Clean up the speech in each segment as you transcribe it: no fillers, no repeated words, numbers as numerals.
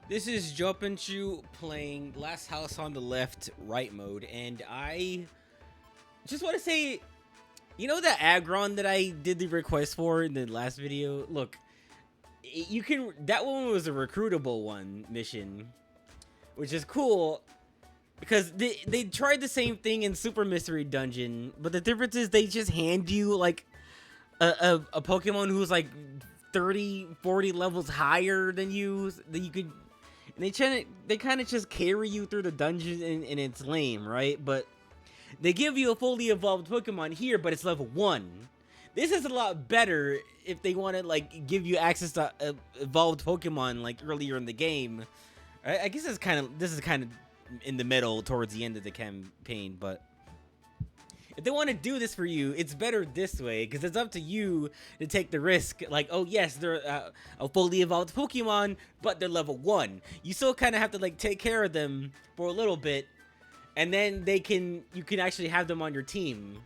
This is Jumpinchu playing Last House on the Left right mode, and I just want to say, you know that Agron that I did the request for in the last video? Look, you can, that one was a recruitable one mission, which is cool because they tried the same thing in Super Mystery Dungeon, but the difference is they just hand you like a Pokemon who's like 30, 40 levels higher than you that you could. And they kind of just carry you through the dungeon, and it's lame, right? But they give you a fully evolved Pokemon here, but it's level 1. This is a lot better if they want to like give you access to evolved Pokemon like earlier in the game. I guess this is kind of in the middle towards the end of the campaign, but if they want to do this for you, it's better this way because it's up to you to take the risk. Like, oh yes, they're a fully evolved Pokemon, but they're level 1. You still kind of have to like take care of them for a little bit, and then you can actually have them on your team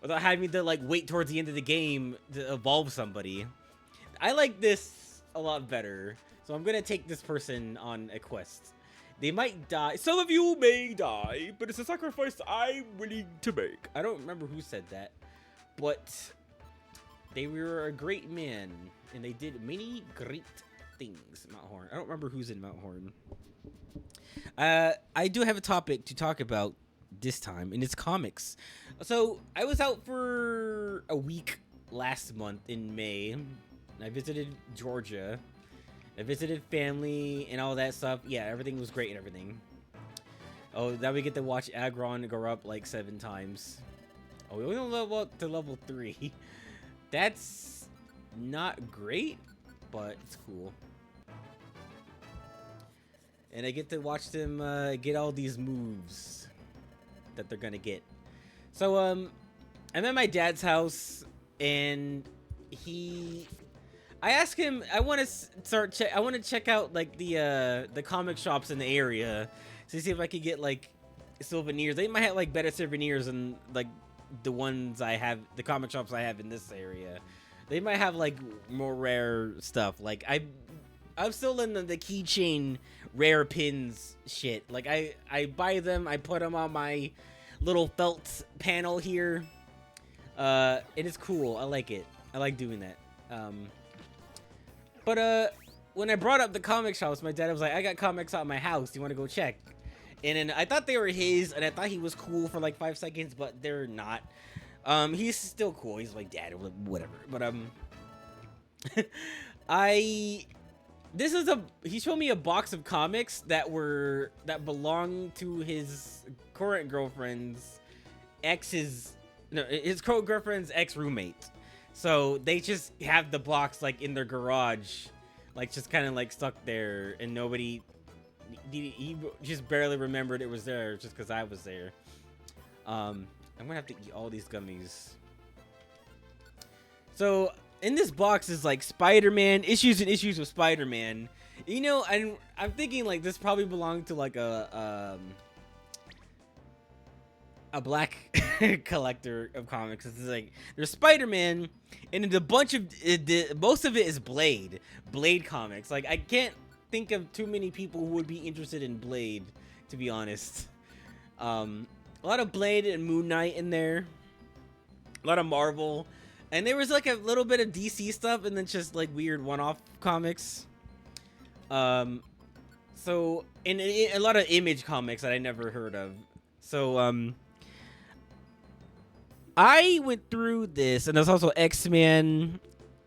without having to like wait towards the end of the game to evolve somebody. I like this a lot better, so I'm gonna take this person on a quest. They might die. Some of you may die, but it's a sacrifice I'm willing to make. I don't remember who said that, but they were a great man, and they did many great things. Mount Horn. I don't remember who's in Mount Horn. I do have a topic to talk about this time, and it's comics. So I was out for a week last month in May. I visited Georgia. I visited family and all that stuff. Yeah, everything was great and everything. Oh, now we get to watch Aggron grow up like 7 times. Oh, we only level up to level 3. That's not great, but it's cool. And I get to watch them get all these moves that they're gonna get. So, I'm at my dad's house, and I asked him. I want to I want to check out like the comic shops in the area to see if I could get like souvenirs. They might have like better souvenirs than like the ones I have, the comic shops I have in this area. They might have like more rare stuff. Like I'm still in the keychain rare pins shit. Like I buy them, I put them on my little felt panel here. And it's cool. I like it. I like doing that. But when I brought up the comic shops, my dad was like, I got comics at my house. Do you want to go check? And then I thought they were his, and I thought he was cool for like 5 seconds, but they're not. He's still cool. He's like, dad, whatever. But he showed me a box of comics that belonged to his current girlfriend's his current girlfriend's ex-roommate. So they just have the box like in their garage, like just kind of like stuck there, and he just barely remembered it was there just because I was there. I'm gonna have to eat all these gummies. So in this box is like Spider-Man, issues and issues of Spider-Man. You know, I'm thinking like this probably belonged to like a black collector of comics. It's like there's Spider-Man, and then a bunch of most of it is Blade comics. Like I can't think of too many people who would be interested in Blade, to be honest. A lot of Blade and Moon Knight in there, a lot of Marvel, and there was like a little bit of DC stuff, and then just like weird one-off comics. So and a lot of Image comics that I never heard of. So I went through this, and there's also X-Men.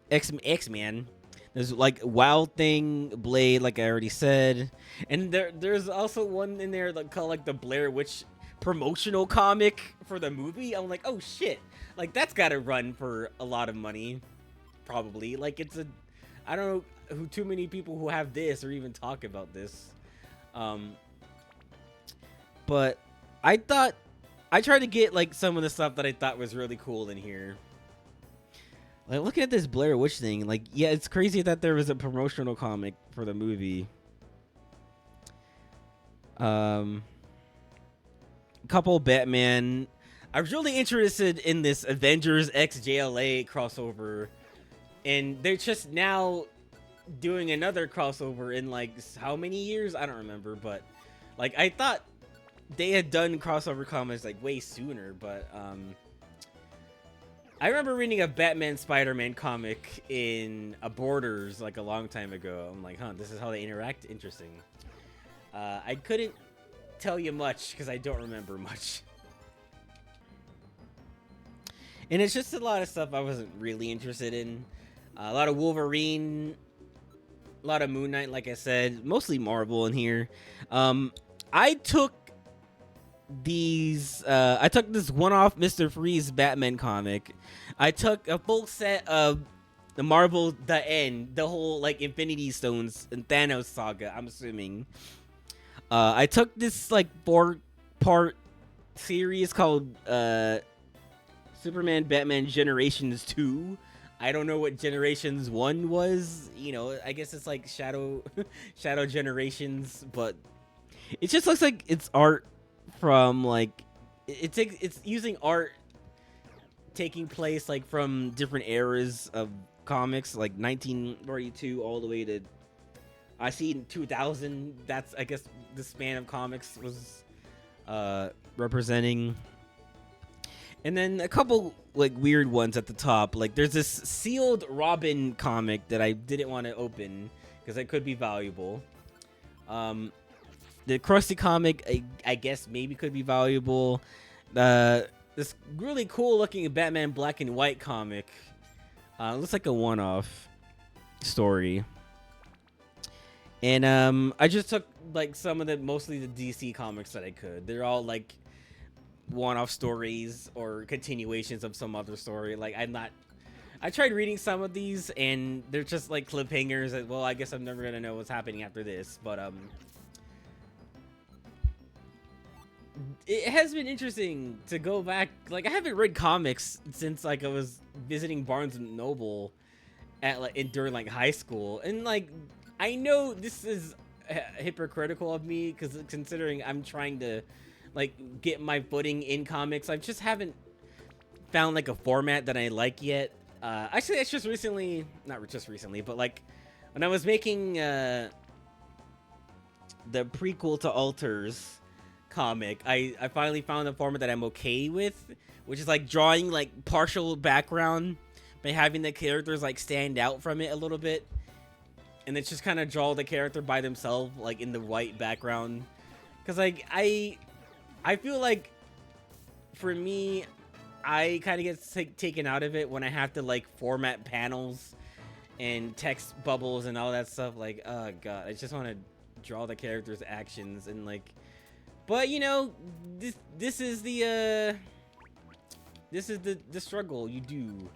There's like Wild Thing, Blade, like I already said, and there's also one in there that called like the Blair Witch promotional comic for the movie. I'm like, oh shit, like that's gotta run for a lot of money, probably. Like I don't know who too many people who have this or even talk about this. But I tried to get like some of the stuff that I thought was really cool in here. Like looking at this Blair Witch thing, like yeah, it's crazy that there was a promotional comic for the movie. Couple Batman. I was really interested in this Avengers X JLA crossover, and they're just now doing another crossover in like how many years? I don't remember, but like I thought they had done crossover comics like way sooner, but I remember reading a Batman Spider-Man comic in a Borders like a long time ago. I'm like, huh, this is how they interact? Interesting. I couldn't tell you much because I don't remember much. And it's just a lot of stuff I wasn't really interested in. A lot of Wolverine, a lot of Moon Knight, like I said, mostly Marvel in here. I took this one-off Mr. Freeze Batman comic. I took a full set of the Marvel The End, the whole like Infinity Stones and Thanos saga, I'm assuming. I took this like 4-part series called Superman Batman Generations 2. I don't know what Generations 1 was. You know, I guess it's like Shadow Generations, but it just looks like it's art from like it's using art taking place like from different eras of comics, like 1942 all the way to I see in 2000. That's I guess the span of comics was representing. And then a couple like weird ones at the top. Like there's this sealed Robin comic that I didn't want to open because it could be valuable. The Krusty comic, I guess maybe could be valuable. This really cool looking Batman Black and White comic. Looks like a one-off story. And I just took like some of the mostly the DC comics that I could. They're all like one-off stories or continuations of some other story. Like I tried reading some of these and they're just like cliffhangers that, well, I guess I'm never gonna know what's happening after this, but it has been interesting to go back. Like I haven't read comics since like I was visiting Barnes and Noble at like during like high school, and like I know this is hypocritical of me because considering I'm trying to like get my footing in comics, I just haven't found like a format that I like yet. Actually, it's just recently, not just recently, but like when I was making the prequel to Alters comic, I finally found a format that I'm okay with, which is like drawing like partial background by having the characters like stand out from it a little bit, and it's just kind of draw the character by themselves like in the white background. Because like I feel like for me, I kind of get taken out of it when I have to like format panels and text bubbles and all that stuff. Like, oh god, I just want to draw the characters' actions and like. But you know, this is the struggle you do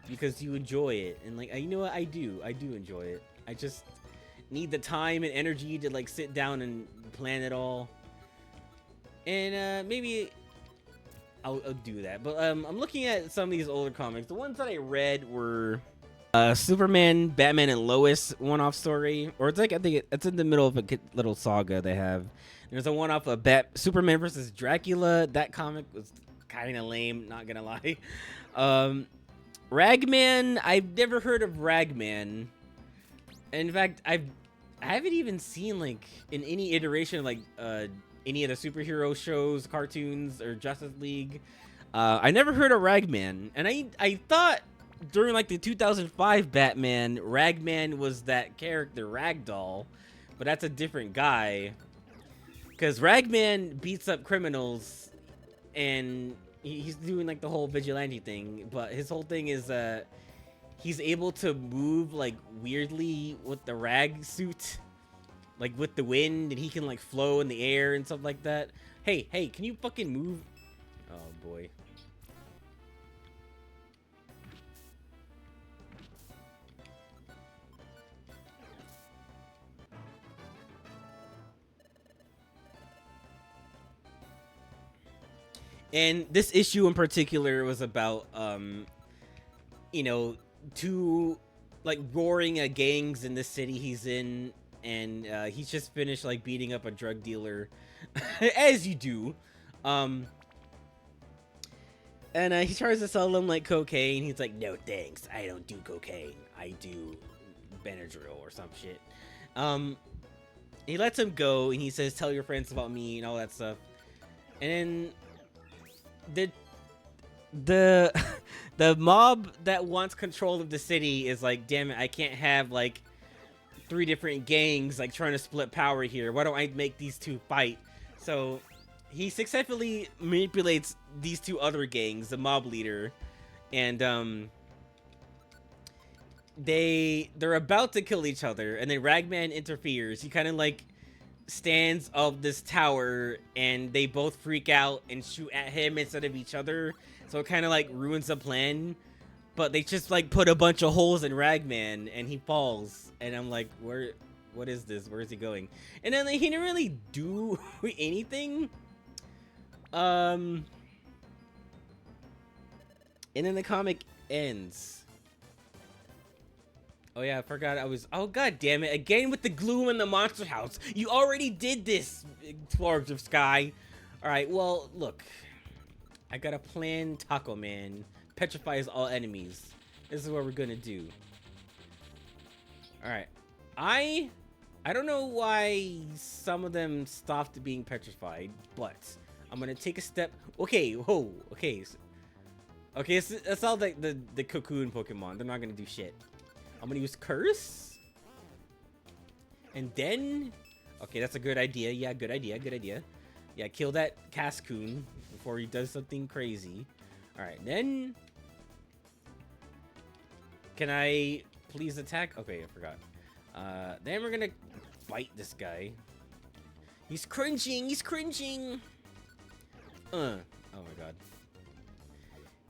because you enjoy it, and like you know what, I do enjoy it. I just need the time and energy to like sit down and plan it all. And maybe I'll do that. But I'm looking at some of these older comics. The ones that I read were Superman, Batman, and Lois one-off story, or it's like I think it's in the middle of a little saga they have. There's a one-off of Superman versus Dracula. That comic was kind of lame, not gonna lie. Ragman, I've never heard of Ragman. In fact, I haven't even seen like in any iteration of like any of the superhero shows, cartoons, or Justice League. I never heard of Ragman, and I thought during like the 2005 Batman, Ragman was that character Ragdoll, but that's a different guy. Because Ragman beats up criminals, and he's doing like the whole vigilante thing, but his whole thing is he's able to move like weirdly with the rag suit, like with the wind, and he can like flow in the air and stuff like that. Hey, can you fucking move? Oh boy. And this issue in particular was about, you know, two like roaring gangs in the city he's in, and he's just finished like beating up a drug dealer, as you do, and he tries to sell them like cocaine. He's like, no thanks, I don't do cocaine, I do Benadryl or some shit. He lets him go, and he says, "Tell your friends about me," and all that stuff. And then the the mob that wants control of the city is like, "Damn it, I can't have like 3 different gangs like trying to split power here. Why don't I make these 2 fight?" So he successfully manipulates these 2 other gangs, the mob leader, and they're about to kill each other, and then Ragman interferes. He kind of like stands up this tower, and they both freak out and shoot at him instead of each other, so it kind of like ruins the plan. But they just like put a bunch of holes in Ragman, and he falls, and I'm like, what is this? Where is he going? And then like, he didn't really do anything. And then the comic ends. Oh yeah, I forgot I was... Oh god damn it, again with the gloom in the monster house. You already did this, Explorers of Sky. Alright, well, look. I got a plan. Taco Man petrifies all enemies. This is what we're gonna do. Alright. I don't know why some of them stopped being petrified, but I'm gonna take a step... Okay, whoa, okay. Okay, it's all like the cocoon Pokemon. They're not gonna do shit. I'm gonna use Curse. And then... Okay, that's a good idea. Yeah, good idea, good idea. Yeah, kill that Cascoon before he does something crazy. Alright, then... Can I please attack? Okay, I forgot. Then we're gonna bite this guy. He's cringing! He's cringing! Oh my god.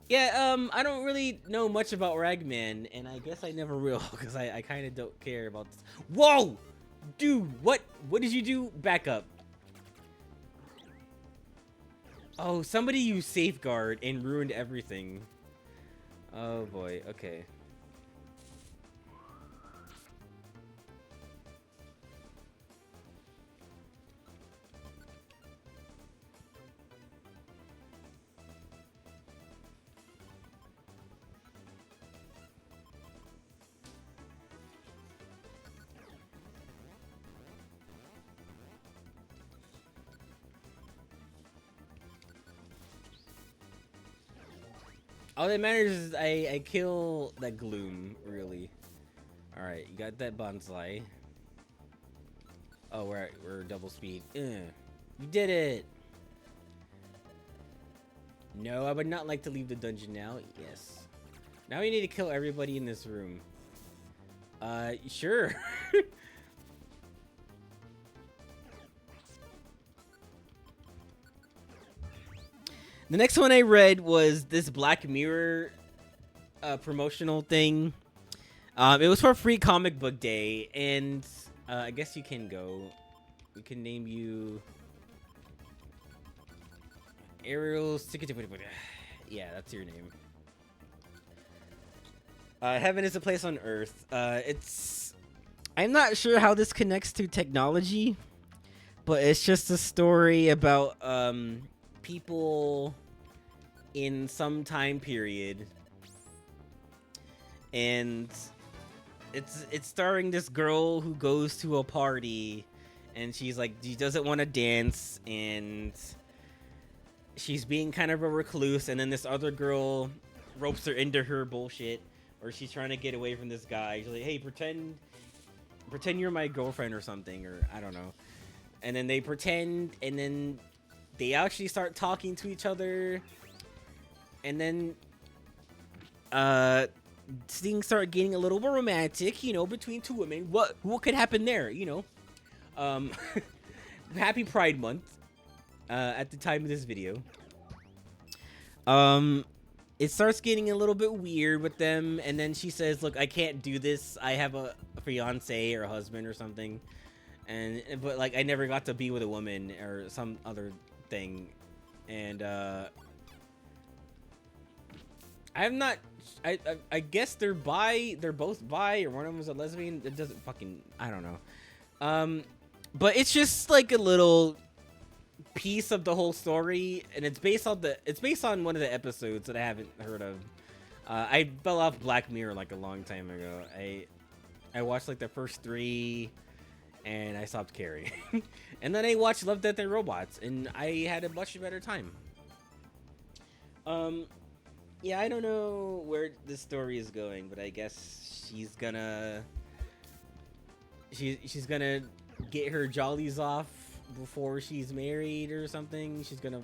Yeah, I don't really know much about Ragman, and I guess I never will, because I kind of don't care about this. Whoa! Dude, what did you do? Back up. Oh, somebody used Safeguard and ruined everything. Oh boy, okay. All that matters is I kill that Gloom, really. Alright, you got that Bonsai. Oh, we're double speed. You did it! No, I would not like to leave the dungeon now. Yes. Now we need to kill everybody in this room. Sure. The next one I read was this Black Mirror promotional thing. It was for Free Comic Book Day, and I guess you can go. We can name you Ariel. Yeah, that's your name. Heaven is a place on Earth. I'm not sure how this connects to technology, but it's just a story about people in some time period, and it's starring this girl who goes to a party, and she's like, she doesn't want to dance, and she's being kind of a recluse, and then this other girl ropes her into her bullshit, or she's trying to get away from this guy. She's like, hey, pretend you're my girlfriend or something, or I don't know. And then they pretend, and then they actually start talking to each other, and then things start getting a little more romantic, you know, between 2 women. What could happen there, you know? Happy Pride Month at the time of this video. It starts getting a little bit weird with them, and then she says, look, I can't do this. I have a fiance or a husband or something, but like I never got to be with a woman or some other thing, and I'm not. I guess they're bi. They're both bi, or one of them is a lesbian. It doesn't fucking. I don't know. But it's just like a little piece of the whole story, and it's based on one of the episodes that I haven't heard of. I fell off Black Mirror like a long time ago. I watched like the first three, and I stopped caring. And then I watched Love, Death, and Robots, and I had a much better time. Um, yeah, I don't know where this story is going, but I guess she's gonna get her jollies off before she's married or something. She's gonna,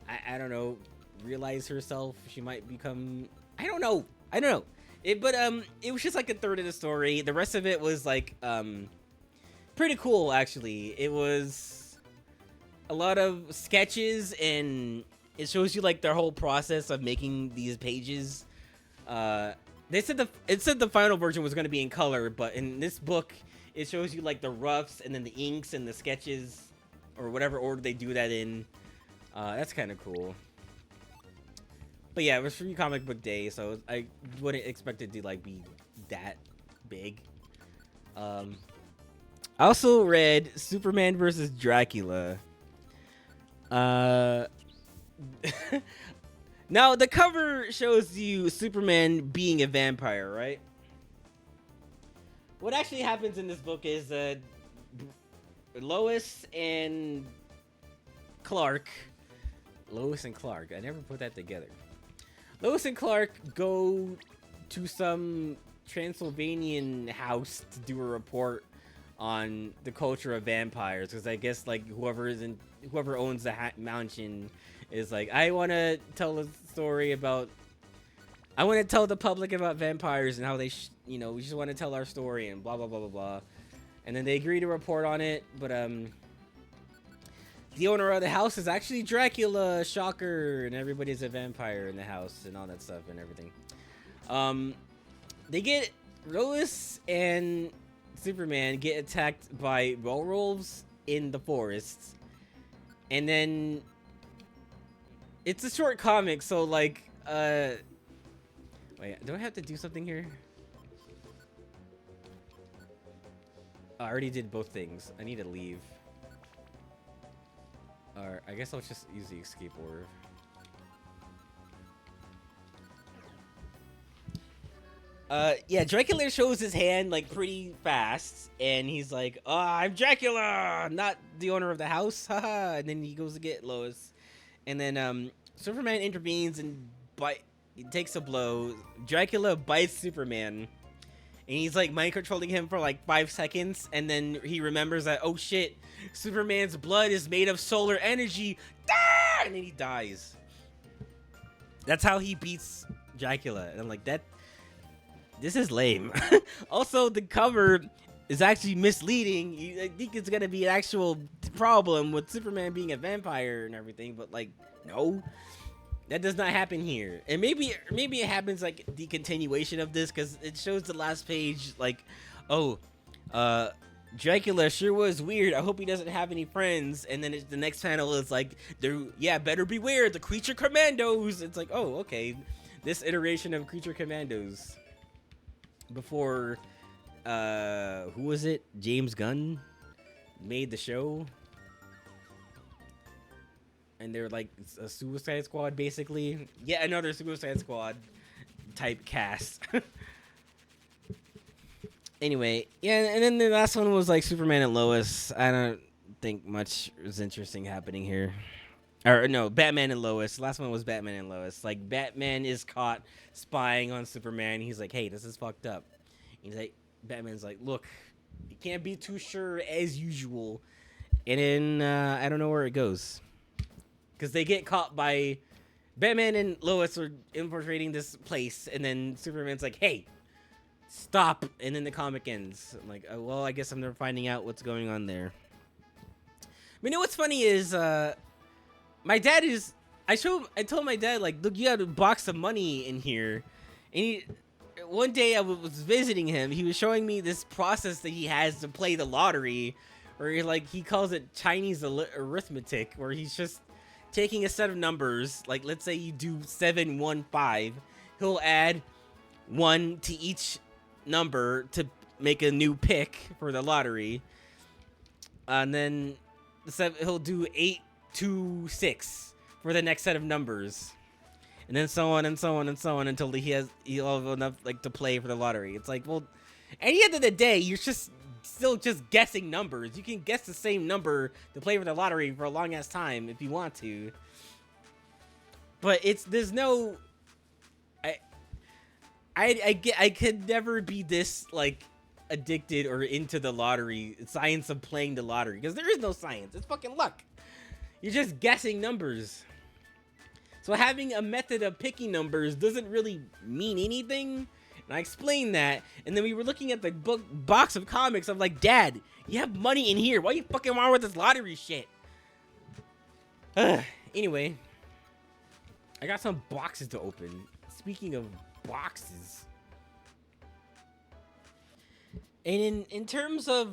I don't know, realize herself. She might become, I don't know. It was just like a third of the story. The rest of it was like pretty cool actually. It was a lot of sketches, and it shows you like their whole process of making these pages. They said the final version was going to be in color, but in this book it shows you like the roughs and then the inks and the sketches, or whatever order they do that in. That's kind of cool. But yeah, it was Free Comic Book Day, so I wouldn't expect it to like be that big. I also read Superman versus Dracula. Now the cover shows you Superman being a vampire, right? What actually happens in this book is Lois and Clark. Lois and Clark. I never put that together. Lois and Clark go to some Transylvanian house to do a report on the culture of vampires, because I guess like whoever owns the mansion is like, I want to tell a story about, I want to tell the public about vampires and how they we just want to tell our story and blah blah blah blah blah. And then they agree to report on it, but the owner of the house is actually Dracula, shocker, and everybody's a vampire in the house and all that stuff and everything. They get, Lois and Superman get attacked by werewolves in the forest, and then it's a short comic, so like wait, do I have to do something here? Oh, I already did both things. I need to leave. Or I guess I'll just use the escape order. Yeah, Dracula shows his hand like pretty fast, and he's like, "Oh, I'm Dracula, not the owner of the house." Haha. And then he goes to get Lois, and then Superman intervenes and he takes a blow. Dracula bites Superman, and he's like mind controlling him for like 5 seconds, and then he remembers that, oh shit, Superman's blood is made of solar energy. Ah! And then he dies. That's how he beats Dracula. And I'm like, this is lame. Also, the cover is actually misleading. I think it's gonna be an actual problem with Superman being a vampire and everything, but like, no, that does not happen here. And maybe it happens like the continuation of this, because it shows the last page like, oh, Dracula sure was weird. I hope he doesn't have any friends. And then the next panel is like, better beware, the Creature Commandos. It's like, oh, okay, this iteration of Creature Commandos. Before, who was it? James Gunn made the show, and they're like a Suicide Squad, basically. Yeah, another Suicide Squad type cast. Anyway, yeah, and then the last one was like Superman and Lois. I don't think much was interesting happening here. Or no, Batman and Lois. The last one was Batman and Lois. Like, Batman is caught spying on Superman. He's like, hey, this is fucked up. He's like, Batman's like, look, you can't be too sure as usual. And then I don't know where it goes, because they get caught by Batman and Lois are infiltrating this place, and then Superman's like, hey, stop. And then the comic ends. I'm like, oh, well, I guess I'm never finding out what's going on there. But you know what's funny is my dad is, I told my dad, like, look, you have a box of money in here. And one day I was visiting him. He was showing me this process that he has to play the lottery, where he calls it Chinese arithmetic, where he's just taking a set of numbers. Like, let's say you do 715. He'll add 1 to each number to make a new pick for the lottery. And then he'll do 826 for the next set of numbers, and then so on and so on and so on until he'll have enough like to play for the lottery. It's like, well, At the end of the day, you're just still just guessing numbers. You can guess the same number to play for the lottery for a long ass time if you want to. But there's no I could never be this like addicted or into the lottery, science of playing the lottery, because there is no science. It's fucking luck. You're just guessing numbers. So having a method of picking numbers doesn't really mean anything. And I explained that, and then we were looking at the box of comics. I'm like, Dad, you have money in here. Why are you fucking around with this lottery shit? Anyway, I got some boxes to open. Speaking of boxes, and in terms of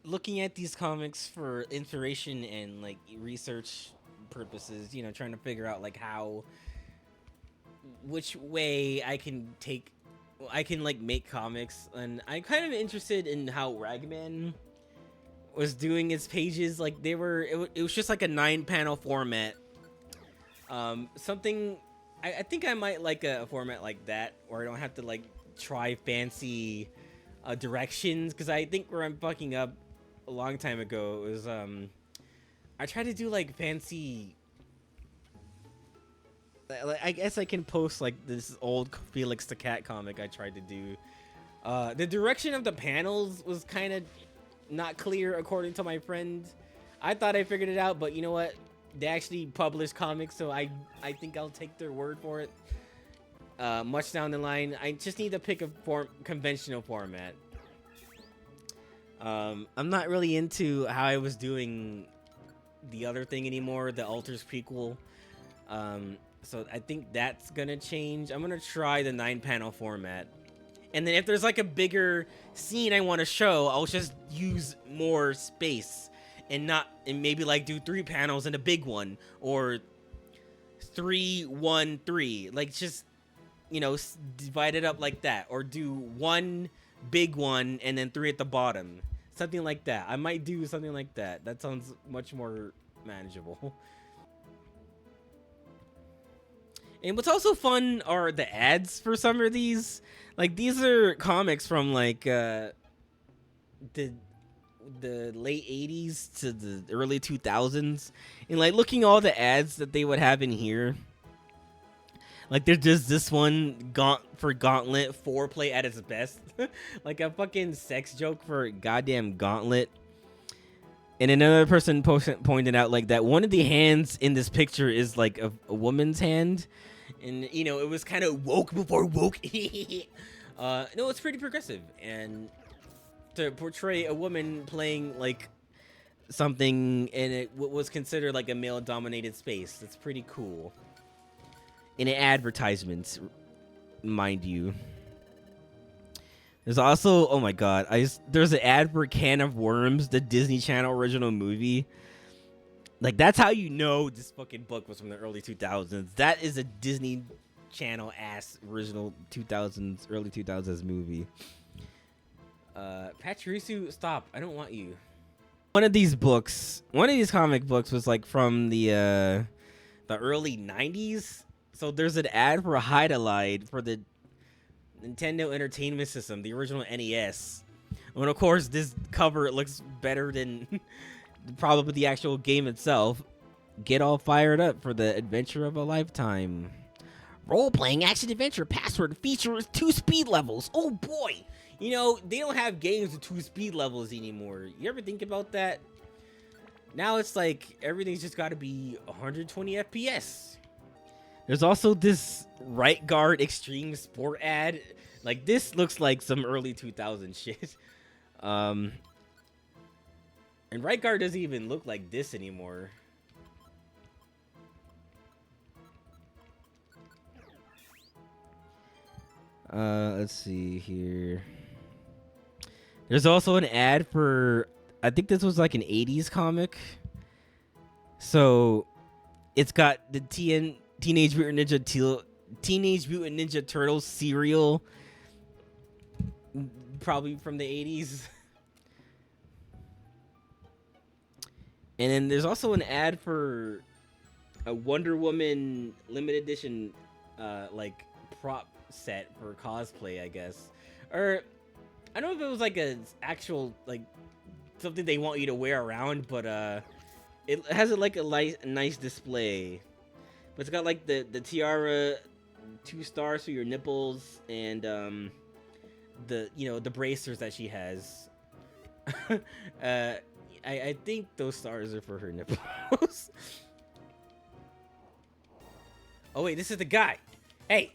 looking at these comics for inspiration and like research purposes, you know, trying to figure out like which way I can like make comics, and I'm kind of interested in how Ragman was doing its pages. Like it was just like a 9-panel format. Something I think I might like a format like that, where I don't have to like try fancy directions, because I think where I'm fucking up a long time ago was I tried to do like fancy. I guess I can post like this old Felix the Cat comic I tried to do. The direction of the panels was kind of not clear according to my friend. I thought I figured it out, but you know what? They actually publish comics, so I think I'll take their word for it. Much down the line, I just need to pick a conventional format. I'm not really into how I was doing the other thing anymore, the Alters prequel. So I think that's gonna change. I'm gonna try the 9-panel format, and then if there's like a bigger scene I want to show, I'll just use more space and maybe like do 3 panels and a big one, or 3, 1, 3, like just, you know, divide it up like that, or do 1 big one and then 3 at the bottom, something like that. I might do something like that. That sounds much more manageable. And what's also fun are the ads for some of these. Like, these are comics from like the late 80s to the early 2000s, and like looking all the ads that they would have in here, like there's just this one for Gauntlet, foreplay at its best. Like a fucking sex joke for goddamn Gauntlet. And another person pointed out like that one of the hands in this picture is like a woman's hand, and you know, it was kind of woke before woke. No, it's pretty progressive, and to portray a woman playing like something in it was considered like a male-dominated space. That's pretty cool. In advertisements, mind you. There's also, oh my god, there's an ad for Can of Worms, the Disney Channel original movie. Like, that's how you know this fucking book was from the early 2000s. That is a Disney Channel ass original 2000s, early 2000s movie. Pachirisu, stop. I don't want you. One of these comic books was like from the early 90s. So there's an ad for a Hide-a-Lide for the Nintendo Entertainment System, the original NES. And of course, this cover looks better than probably the actual game itself. Get all fired up for the adventure of a lifetime. Role-playing action-adventure password features 2 speed levels. Oh boy! You know, they don't have games with 2 speed levels anymore. You ever think about that? Now it's like everything's just got to be 120 FPS. There's also this Right Guard Extreme Sport ad. Like, this looks like some early 2000 shit. And Right Guard doesn't even look like this anymore. Let's see here. There's also an ad for, I think this was like an 80s comic. So it's got the Teenage Mutant Ninja Turtles cereal, probably from the 80s. And then there's also an ad for a Wonder Woman limited edition like prop set for cosplay, I guess. Or I don't know if it was like a actual like something they want you to wear around, but it has like a nice display. But it's got like the tiara, 2 stars for your nipples, and the the bracers that she has. I think those stars are for her nipples. Oh wait, this is the guy. Hey.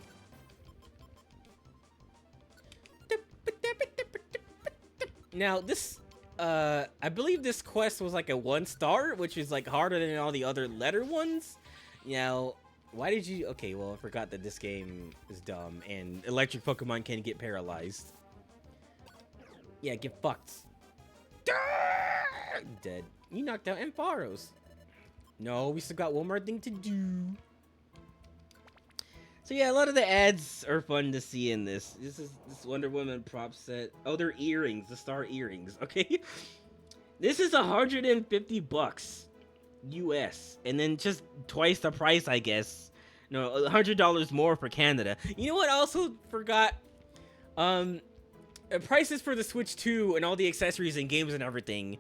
Now this I believe this quest was like a 1-star, which is like harder than all the other letter ones. Now, why did you... Okay, well, I forgot that this game is dumb and electric Pokemon can get paralyzed. Yeah, get fucked. Dead. You knocked out Ampharos. No, we still got one more thing to do. So yeah, a lot of the ads are fun to see in this. This Wonder Woman prop set. Oh, they're earrings, the star earrings. Okay, this is $150 US, and then just twice the price, I guess. No, $100 more for Canada. You know what? I also forgot. Prices for the Switch 2 and all the accessories and games and everything.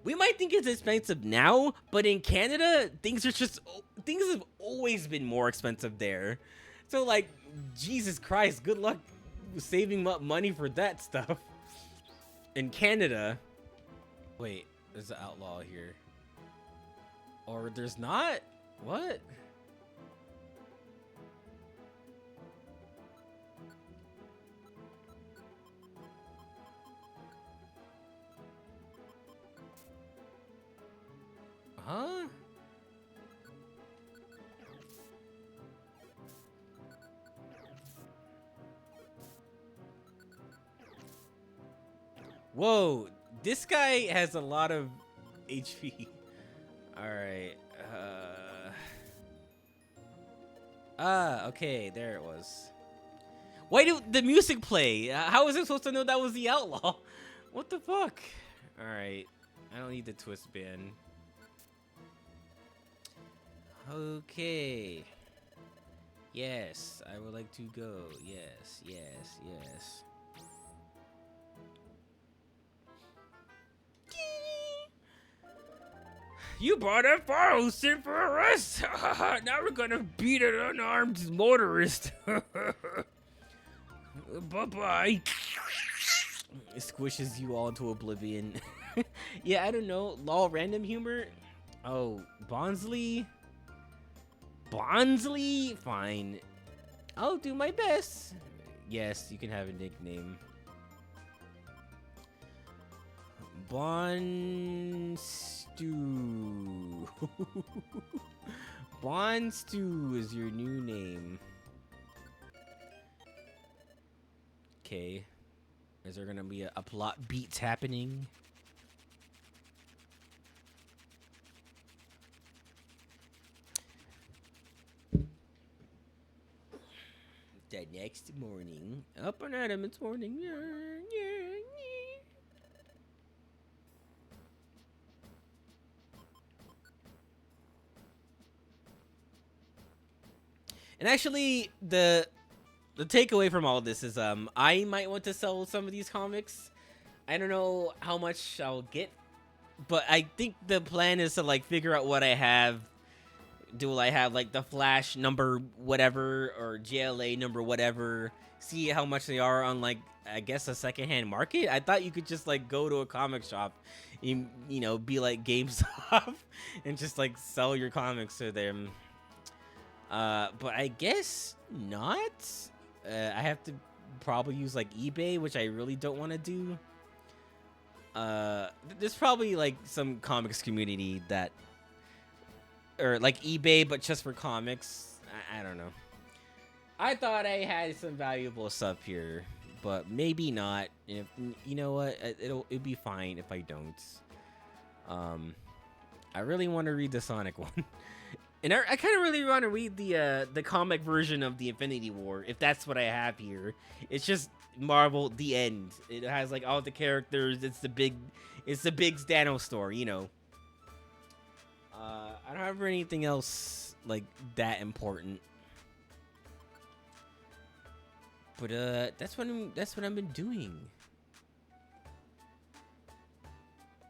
We might think it's expensive now, but in Canada, things have always been more expensive there. So, like, Jesus Christ, good luck saving up money for that stuff. In Canada. Wait, there's an outlaw here. Or there's not? What? Huh? Whoa, this guy has a lot of HP. Alright, okay, there it was. Why did the music play? How was I supposed to know that was the outlaw? What the fuck? Alright, I don't need the twist band. Okay. Yes, I would like to go. Yes, yes, yes. You bought a faro sit for arrest. Now we're gonna beat an unarmed motorist. Bye-bye. It squishes you all into oblivion. Yeah, I don't know. Law random humor? Oh, Bonsley? Bonsley? Fine. I'll do my best. Yes, you can have a nickname. Bonstew. Bonstew is your new name. Okay. Is there gonna be a plot beats happening? The next morning. Up and at him, it's morning. Yeah, yeah, yeah. And actually, the takeaway from all this is I might want to sell some of these comics. I don't know how much I'll get, but I think the plan is to like figure out what I have. Do I have like the Flash number whatever or JLA number whatever? See how much they are on like I guess a secondhand market. I thought you could just like go to a comic shop, you know, be like GameStop and just like sell your comics to them. But I guess not. I have to probably use like eBay, which I really don't want to do. There's probably like some comics community that, or like eBay, but just for comics. I don't know. I thought I had some valuable stuff here, but maybe not. If you know what, it'll be fine if I don't. I really want to read the Sonic one. And I kind of really want to read the comic version of the Infinity War, if that's what I have here. It's just Marvel, the end. It has like all the characters. It's the big Thanos story, you know. I don't have anything else like that important. But that's what I've been doing.